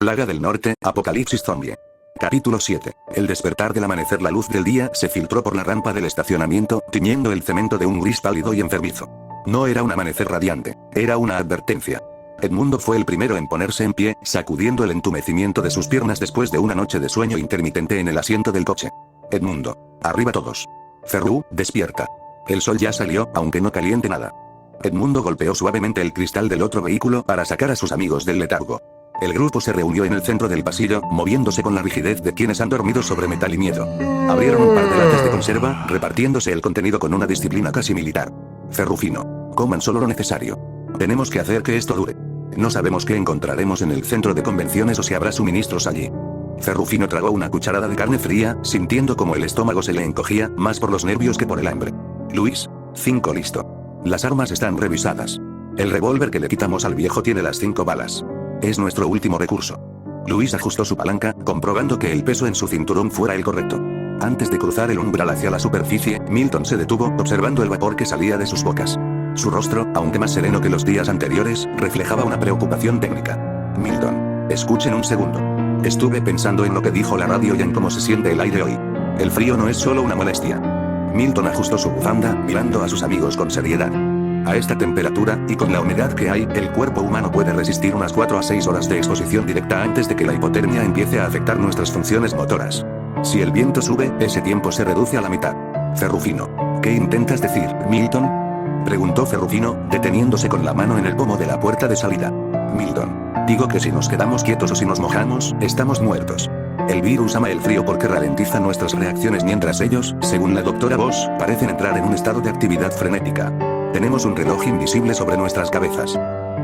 Plaga del Norte, Apocalipsis Zombie. Capítulo 7. El despertar del amanecer. La luz del día se filtró por la rampa del estacionamiento, tiñendo el cemento de un gris pálido y enfermizo. No era un amanecer radiante, era una advertencia. Edmundo fue el primero en ponerse en pie, sacudiendo el entumecimiento de sus piernas después de una noche de sueño intermitente en el asiento del coche. Edmundo. Arriba todos. Ferru, despierta. El sol ya salió, aunque no caliente nada. Edmundo golpeó suavemente el cristal del otro vehículo para sacar a sus amigos del letargo. El grupo se reunió en el centro del pasillo, moviéndose con la rigidez de quienes han dormido sobre metal y miedo. Abrieron un par de latas de conserva, repartiéndose el contenido con una disciplina casi militar. Ferrufino. Coman solo lo necesario. Tenemos que hacer que esto dure. No sabemos qué encontraremos en el centro de convenciones o si habrá suministros allí. Ferrufino tragó una cucharada de carne fría, sintiendo como el estómago se le encogía, más por los nervios que por el hambre. Luis. 5 listo. Las armas están revisadas. El revólver que le quitamos al viejo tiene las 5 balas. Es nuestro último recurso. Luis ajustó su palanca, comprobando que el peso en su cinturón fuera el correcto. Antes de cruzar el umbral hacia la superficie, Milton se detuvo, observando el vapor que salía de sus bocas. Su rostro, aunque más sereno que los días anteriores, reflejaba una preocupación técnica. Milton. Escuchen un segundo. Estuve pensando en lo que dijo la radio y en cómo se siente el aire hoy. El frío no es solo una molestia. Milton ajustó su bufanda, mirando a sus amigos con seriedad. A esta temperatura, y con la humedad que hay, el cuerpo humano puede resistir unas 4 a 6 horas de exposición directa antes de que la hipotermia empiece a afectar nuestras funciones motoras. Si el viento sube, ese tiempo se reduce a la mitad. Ferrufino. ¿Qué intentas decir, Milton? Preguntó Ferrufino, deteniéndose con la mano en el pomo de la puerta de salida. Milton. Digo que si nos quedamos quietos o si nos mojamos, estamos muertos. El virus ama el frío porque ralentiza nuestras reacciones mientras ellos, según la doctora Voss, parecen entrar en un estado de actividad frenética. Tenemos un reloj invisible sobre nuestras cabezas.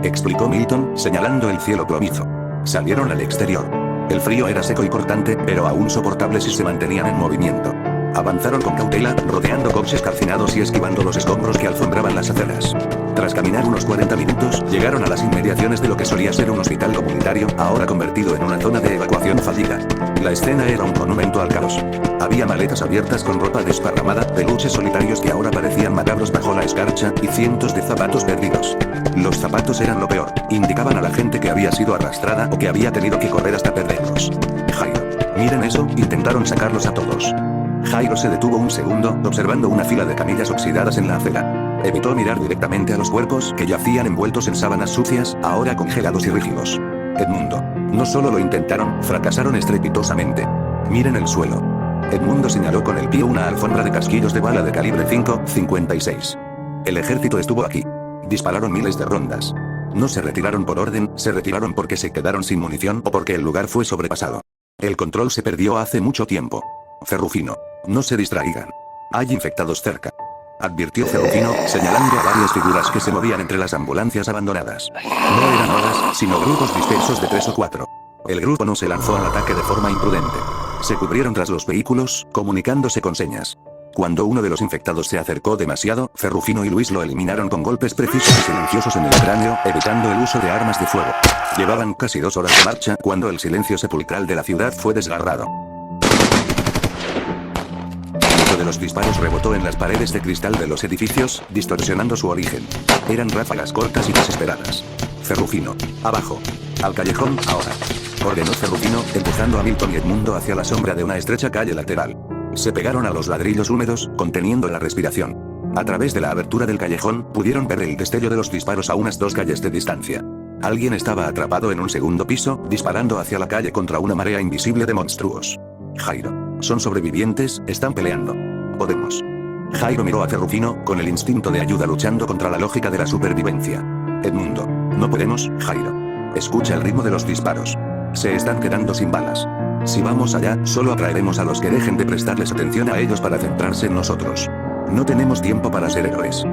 Explicó Milton, señalando el cielo plomizo. Salieron al exterior. El frío era seco y cortante, pero aún soportable si se mantenían en movimiento. Avanzaron con cautela, rodeando coches calcinados y esquivando los escombros que alfombraban las aceras. Tras caminar unos 40 minutos, llegaron a las inmediaciones de lo que solía ser un hospital comunitario, ahora convertido en una zona de evacuación fallida. La escena era un monumento al caos. Había maletas abiertas con ropa desparramada, peluches solitarios que ahora parecían macabros bajo la escarcha, y cientos de zapatos perdidos. Los zapatos eran lo peor, indicaban a la gente que había sido arrastrada o que había tenido que correr hasta perderlos. Jairo. Miren eso, intentaron sacarlos a todos. Jairo se detuvo un segundo, observando una fila de camillas oxidadas en la acera. Evitó mirar directamente a los cuerpos que yacían envueltos en sábanas sucias, ahora congelados y rígidos. Edmundo. No solo lo intentaron, fracasaron estrepitosamente. Miren el suelo. Edmundo señaló con el pie una alfombra de casquillos de bala de calibre 5.56. El ejército estuvo aquí. Dispararon miles de rondas. No se retiraron por orden, se retiraron porque se quedaron sin munición o porque el lugar fue sobrepasado. El control se perdió hace mucho tiempo. Ferrufino. No se distraigan. Hay infectados cerca. Advirtió Ferrufino, señalando a varias figuras que se movían entre las ambulancias abandonadas. No eran hordas, sino grupos dispersos de 3 o 4. El grupo no se lanzó al ataque de forma imprudente. Se cubrieron tras los vehículos, comunicándose con señas. Cuando uno de los infectados se acercó demasiado, Ferrufino y Luis lo eliminaron con golpes precisos y silenciosos en el cráneo, evitando el uso de armas de fuego. Llevaban casi 2 horas de marcha cuando el silencio sepulcral de la ciudad fue desgarrado. De los disparos rebotó en las paredes de cristal de los edificios, distorsionando su origen. Eran ráfagas cortas y desesperadas. Ferrufino. Abajo. Al callejón, ahora. Ordenó Ferrufino, empujando a Milton y Edmundo hacia la sombra de una estrecha calle lateral. Se pegaron a los ladrillos húmedos, conteniendo la respiración. A través de la abertura del callejón, pudieron ver el destello de los disparos a unas 2 calles de distancia. Alguien estaba atrapado en un segundo piso, disparando hacia la calle contra una marea invisible de monstruos. Jairo. Son sobrevivientes, están peleando. Podemos. Jairo miró a Ferrufino, con el instinto de ayuda luchando contra la lógica de la supervivencia. Edmundo. No podemos, Jairo. Escucha el ritmo de los disparos. Se están quedando sin balas. Si vamos allá, solo atraeremos a los que dejen de prestarles atención a ellos para centrarse en nosotros. No tenemos tiempo para ser héroes.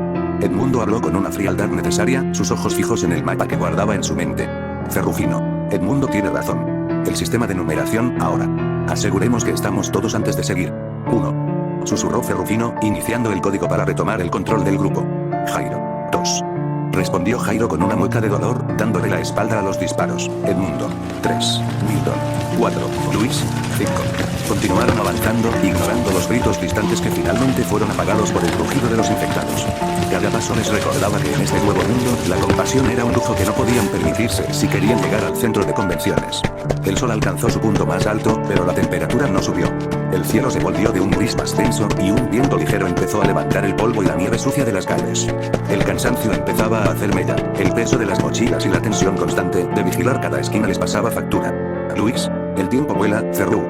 Edmundo habló con una frialdad necesaria, sus ojos fijos en el mapa que guardaba en su mente. Ferrufino. Edmundo tiene razón. El sistema de numeración, ahora. Aseguremos que estamos todos antes de seguir. 1. Susurró Ferrufino, iniciando el código para retomar el control del grupo. Jairo. 2. Respondió Jairo con una mueca de dolor, dándole la espalda a los disparos. Edmundo. 3. Milton. 4, Luis, 5. Continuaron avanzando, ignorando los gritos distantes que finalmente fueron apagados por el rugido de los infectados. Cada paso les recordaba que en este nuevo mundo, la compasión era un lujo que no podían permitirse si querían llegar al centro de convenciones. El sol alcanzó su punto más alto, pero la temperatura no subió. El cielo se volvió de un gris más denso, y un viento ligero empezó a levantar el polvo y la nieve sucia de las calles. El cansancio empezaba a hacer mella, el peso de las mochilas y la tensión constante de vigilar cada esquina les pasaba factura. Luis, el tiempo vuela, Ferru.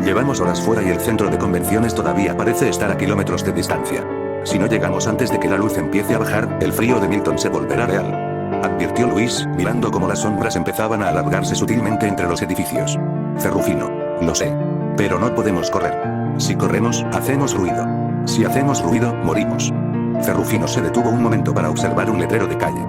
Llevamos horas fuera y el centro de convenciones todavía parece estar a kilómetros de distancia. Si no llegamos antes de que la luz empiece a bajar, el frío de Milton se volverá real. Advirtió Luis, mirando cómo las sombras empezaban a alargarse sutilmente entre los edificios. Ferrufino. Lo sé. Pero no podemos correr. Si corremos, hacemos ruido. Si hacemos ruido, morimos. Ferrufino se detuvo un momento para observar un letrero de calle.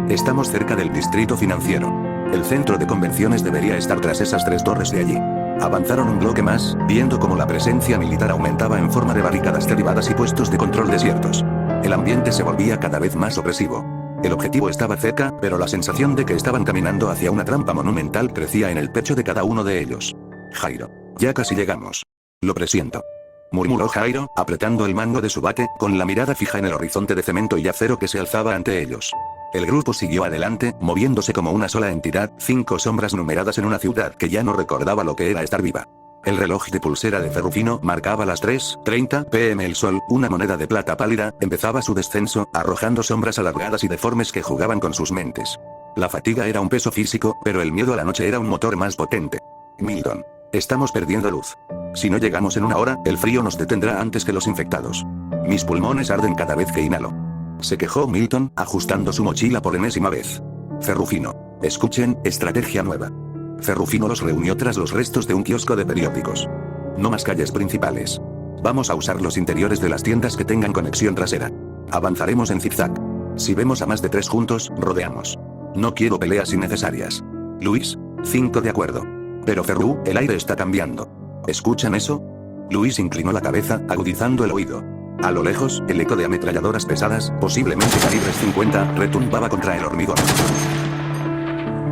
Estamos cerca del distrito financiero. El centro de convenciones debería estar tras esas 3 torres de allí. Avanzaron un bloque más, viendo cómo la presencia militar aumentaba en forma de barricadas derribadas y puestos de control desiertos. El ambiente se volvía cada vez más opresivo. El objetivo estaba cerca, pero la sensación de que estaban caminando hacia una trampa monumental crecía en el pecho de cada uno de ellos. Jairo. Ya casi llegamos. Lo presiento. Murmuró Jairo, apretando el mango de su bate, con la mirada fija en el horizonte de cemento y acero que se alzaba ante ellos. El grupo siguió adelante, moviéndose como una sola entidad, 5 sombras numeradas en una ciudad que ya no recordaba lo que era estar viva. El reloj de pulsera de Ferrufino marcaba las 3:30 p.m. El sol, una moneda de plata pálida, empezaba su descenso, arrojando sombras alargadas y deformes que jugaban con sus mentes. La fatiga era un peso físico, pero el miedo a la noche era un motor más potente. Milton. Estamos perdiendo luz. Si no llegamos en una hora, el frío nos detendrá antes que los infectados. Mis pulmones arden cada vez que inhalo. Se quejó Milton, ajustando su mochila por enésima vez. Ferrufino. Escuchen, estrategia nueva. Ferrufino los reunió tras los restos de un kiosco de periódicos. No más calles principales. Vamos a usar los interiores de las tiendas que tengan conexión trasera. Avanzaremos en zigzag. Si vemos a más de 3 juntos, rodeamos. No quiero peleas innecesarias. Luis, 5 de acuerdo. Pero Ferru, el aire está cambiando. ¿Escuchan eso? Luis inclinó la cabeza, agudizando el oído. A lo lejos, el eco de ametralladoras pesadas, posiblemente calibres 50, retumbaba contra el hormigón.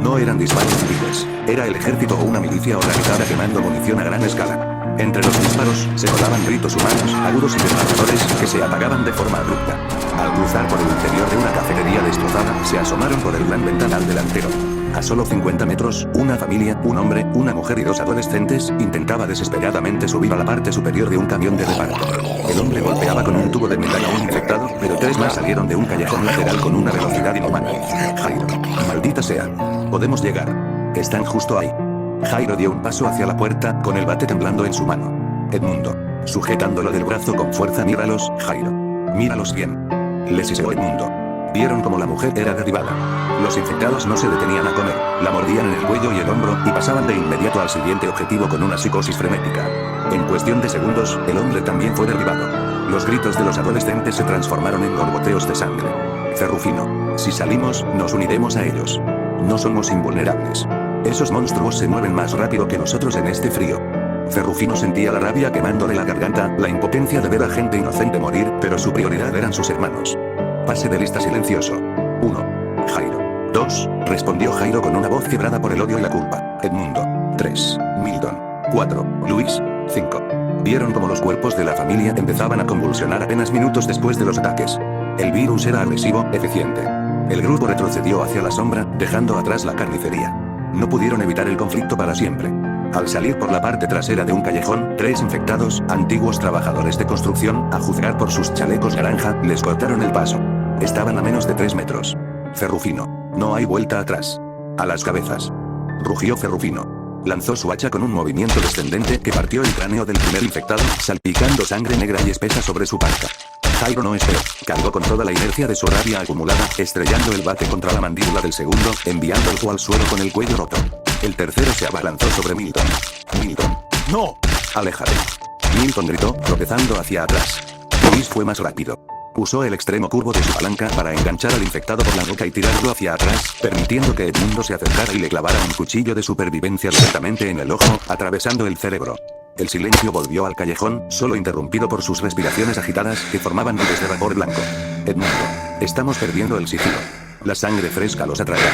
No eran disparos civiles. Era el ejército o una milicia organizada quemando munición a gran escala. Entre los disparos, se colaban gritos humanos, agudos y desgarradores, que se apagaban de forma abrupta. Al cruzar por el interior de una cafetería destrozada, se asomaron por el gran ventanal delantero. A solo 50 metros, una familia, un hombre, una mujer y 2 adolescentes, intentaba desesperadamente subir a la parte superior de un camión de reparto. El hombre golpeaba con un tubo de metal a un infectado, pero 3 más salieron de un callejón lateral con una velocidad inhumana. Jairo. Maldita sea. Podemos llegar. Están justo ahí. Jairo dio un paso hacia la puerta, con el bate temblando en su mano. Edmundo. Sujetándolo del brazo con fuerza. Míralos, Jairo. Míralos bien. Les hizo Edmundo. Vieron como la mujer era derribada. Los infectados no se detenían a comer, la mordían en el cuello y el hombro, y pasaban de inmediato al siguiente objetivo con una psicosis frenética. En cuestión de segundos, el hombre también fue derribado. Los gritos de los adolescentes se transformaron en gorgoteos de sangre. Ferrufino. Si salimos, nos uniremos a ellos. No somos invulnerables. Esos monstruos se mueven más rápido que nosotros en este frío. Ferrufino sentía la rabia quemándole la garganta, la impotencia de ver a gente inocente morir, pero su prioridad eran sus hermanos. Pase de lista silencioso. 1. Jairo. 2. Respondió Jairo con una voz quebrada por el odio y la culpa. Edmundo. 3. Milton. 4. Luis. 5. Vieron como los cuerpos de la familia empezaban a convulsionar apenas minutos después de los ataques. El virus era agresivo, eficiente. El grupo retrocedió hacia la sombra, dejando atrás la carnicería. No pudieron evitar el conflicto para siempre. Al salir por la parte trasera de un callejón, 3 infectados, antiguos trabajadores de construcción, a juzgar por sus chalecos naranja, les cortaron el paso. Estaban a menos de 3 metros. Ferrufino. No hay vuelta atrás. A las cabezas. Rugió Ferrufino. Lanzó su hacha con un movimiento descendente que partió el cráneo del primer infectado, salpicando sangre negra y espesa sobre su parca. Jairo no esperó. Cargó con toda la inercia de su rabia acumulada, estrellando el bate contra la mandíbula del segundo, enviándolo al suelo con el cuello roto. El tercero se abalanzó sobre Milton. Milton. ¡No! ¡Aléjate! Milton gritó, tropezando hacia atrás. Luis fue más rápido. Usó el extremo curvo de su palanca para enganchar al infectado por la boca y tirarlo hacia atrás, permitiendo que Edmundo se acercara y le clavara un cuchillo de supervivencia directamente en el ojo, atravesando el cerebro. El silencio volvió al callejón, solo interrumpido por sus respiraciones agitadas que formaban nubes de vapor blanco. Edmundo. Estamos perdiendo el sigilo. La sangre fresca los atraerá.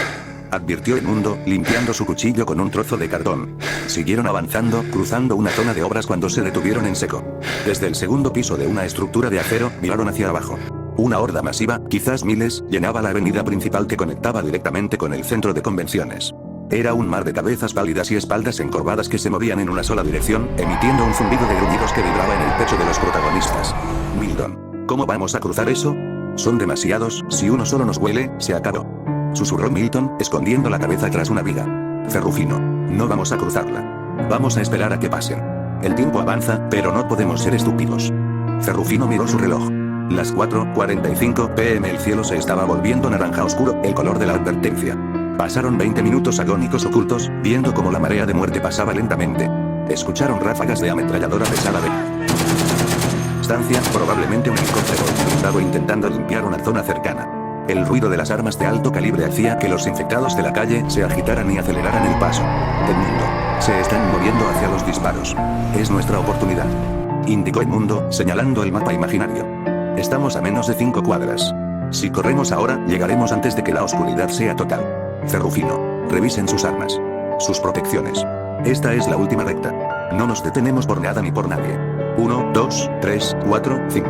advirtió Edmundo, limpiando su cuchillo con un trozo de cartón. Siguieron avanzando, cruzando una zona de obras cuando se detuvieron en seco. Desde el segundo piso de una estructura de acero, miraron hacia abajo. Una horda masiva, quizás miles, llenaba la avenida principal que conectaba directamente con el centro de convenciones. Era un mar de cabezas pálidas y espaldas encorvadas que se movían en una sola dirección, emitiendo un zumbido de gruñidos que vibraba en el pecho de los protagonistas. Milton, ¿cómo vamos a cruzar eso? Son demasiados, si uno solo nos huele, se acabó. Susurró Milton, escondiendo la cabeza tras una viga. Ferrufino, no vamos a cruzarla. Vamos a esperar a que pasen. El tiempo avanza, pero no podemos ser estúpidos. Ferrufino miró su reloj. Las 4:45 p.m. El cielo se estaba volviendo naranja oscuro, el color de la advertencia. Pasaron 20 minutos agónicos ocultos, viendo cómo la marea de muerte pasaba lentamente. Escucharon ráfagas de ametralladora pesada de distancia, probablemente un helicóptero blindado intentando limpiar una zona cercana. El ruido de las armas de alto calibre hacía que los infectados de la calle se agitaran y aceleraran el paso. Edmundo, se están moviendo hacia los disparos. Es nuestra oportunidad, indicó Edmundo, señalando el mapa imaginario. Estamos a menos de 5 cuadras. Si corremos ahora, llegaremos antes de que la oscuridad sea total. Ferrufino, revisen sus armas. Sus protecciones. Esta es la última recta. No nos detenemos por nada ni por nadie. 1, 2, 3, 4, 5.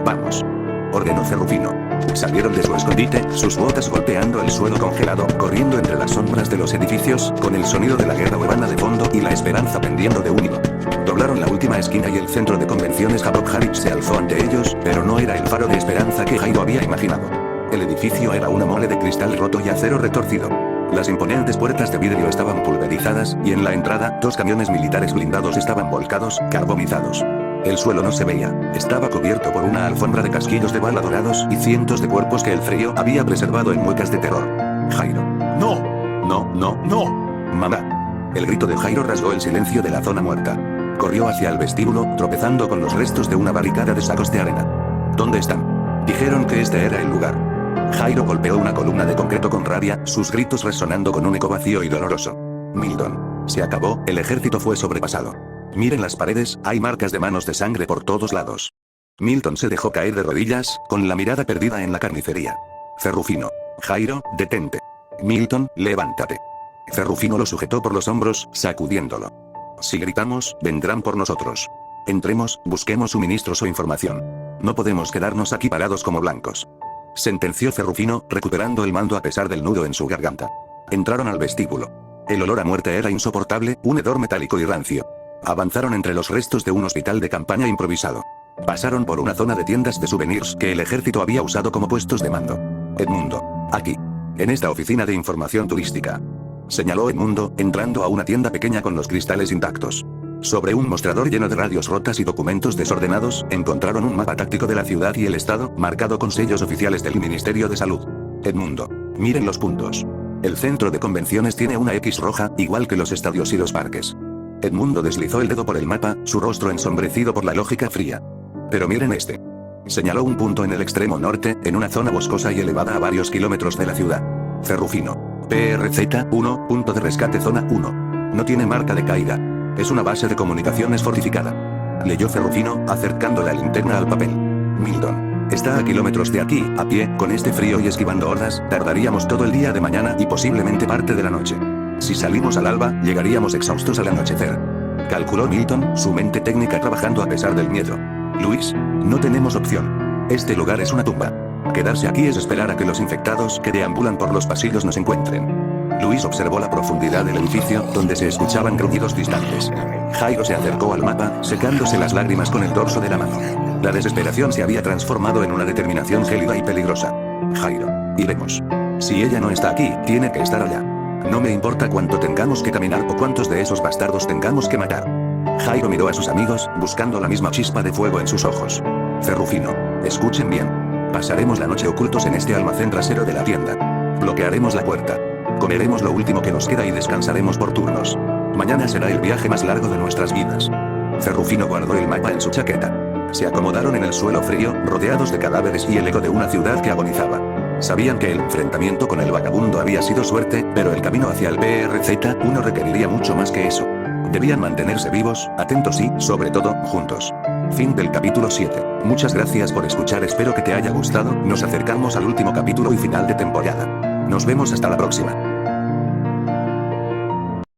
Vamos. Ordenó Ferrufino. Salieron de su escondite, sus botas golpeando el suelo congelado, corriendo entre las sombras de los edificios, con el sonido de la guerra urbana de fondo y la esperanza pendiendo de un hilo. Doblaron la última esquina y el centro de convenciones Jacob Harris se alzó ante ellos, pero no era el faro de esperanza que Jairo había imaginado. El edificio era una mole de cristal roto y acero retorcido. Las imponentes puertas de vidrio estaban pulverizadas, y en la entrada, 2 camiones militares blindados estaban volcados, carbonizados. El suelo no se veía, estaba cubierto por una alfombra de casquillos de bala dorados y cientos de cuerpos que el frío había preservado en muecas de terror. Jairo. ¡No! ¡No, no, no! ¡Mamá! El grito de Jairo rasgó el silencio de la zona muerta. Corrió hacia el vestíbulo, tropezando con los restos de una barricada de sacos de arena. ¿Dónde están? Dijeron que este era el lugar. Jairo golpeó una columna de concreto con rabia, sus gritos resonando con un eco vacío y doloroso. Milton. Se acabó, el ejército fue sobrepasado. Miren las paredes, hay marcas de manos de sangre por todos lados. Milton se dejó caer de rodillas, con la mirada perdida en la carnicería. Ferrufino. Jairo, detente. Milton, levántate. Ferrufino lo sujetó por los hombros, sacudiéndolo. Si gritamos, vendrán por nosotros. Entremos, busquemos suministros o información. No podemos quedarnos aquí parados como blancos. Sentenció Ferrufino, recuperando el mando a pesar del nudo en su garganta. Entraron al vestíbulo. El olor a muerte era insoportable, un hedor metálico y rancio. Avanzaron entre los restos de un hospital de campaña improvisado. Pasaron por una zona de tiendas de souvenirs que el ejército había usado como puestos de mando. Edmundo. Aquí. En esta oficina de información turística. Señaló Edmundo, entrando a una tienda pequeña con los cristales intactos. Sobre un mostrador lleno de radios rotas y documentos desordenados, encontraron un mapa táctico de la ciudad y el estado, marcado con sellos oficiales del Ministerio de Salud. Edmundo. Miren los puntos. El centro de convenciones tiene una X roja, igual que los estadios y los parques. Edmundo deslizó el dedo por el mapa, su rostro ensombrecido por la lógica fría. Pero miren este. Señaló un punto en el extremo norte, en una zona boscosa y elevada a varios kilómetros de la ciudad. Ferrufino. PRZ-1, punto de rescate zona 1. No tiene marca de caída. Es una base de comunicaciones fortificada. Leyó Ferrufino, acercando la linterna al papel. Milton. Está a kilómetros de aquí, a pie, con este frío y esquivando hordas, tardaríamos todo el día de mañana y posiblemente parte de la noche. Si salimos al alba, llegaríamos exhaustos al anochecer. Calculó Milton, su mente técnica trabajando a pesar del miedo. Luis, no tenemos opción. Este lugar es una tumba. Quedarse aquí es esperar a que los infectados que deambulan por los pasillos nos encuentren. Luis observó la profundidad del edificio, donde se escuchaban gruñidos distantes. Jairo se acercó al mapa, secándose las lágrimas con el dorso de la mano. La desesperación se había transformado en una determinación gélida y peligrosa. Jairo, iremos. Si ella no está aquí, tiene que estar allá. No me importa cuánto tengamos que caminar o cuántos de esos bastardos tengamos que matar. Jairo miró a sus amigos, buscando la misma chispa de fuego en sus ojos. Ferrufino. Escuchen bien. Pasaremos la noche ocultos en este almacén trasero de la tienda. Bloquearemos la puerta. Comeremos lo último que nos queda y descansaremos por turnos. Mañana será el viaje más largo de nuestras vidas. Ferrufino guardó el mapa en su chaqueta. Se acomodaron en el suelo frío, rodeados de cadáveres y el eco de una ciudad que agonizaba. Sabían que el enfrentamiento con el vagabundo había sido suerte, pero el camino hacia el PRZ-1 requeriría mucho más que eso. Debían mantenerse vivos, atentos y, sobre todo, juntos. Fin del capítulo 7. Muchas gracias por escuchar, espero que te haya gustado, nos acercamos al último capítulo y final de temporada. Nos vemos hasta la próxima.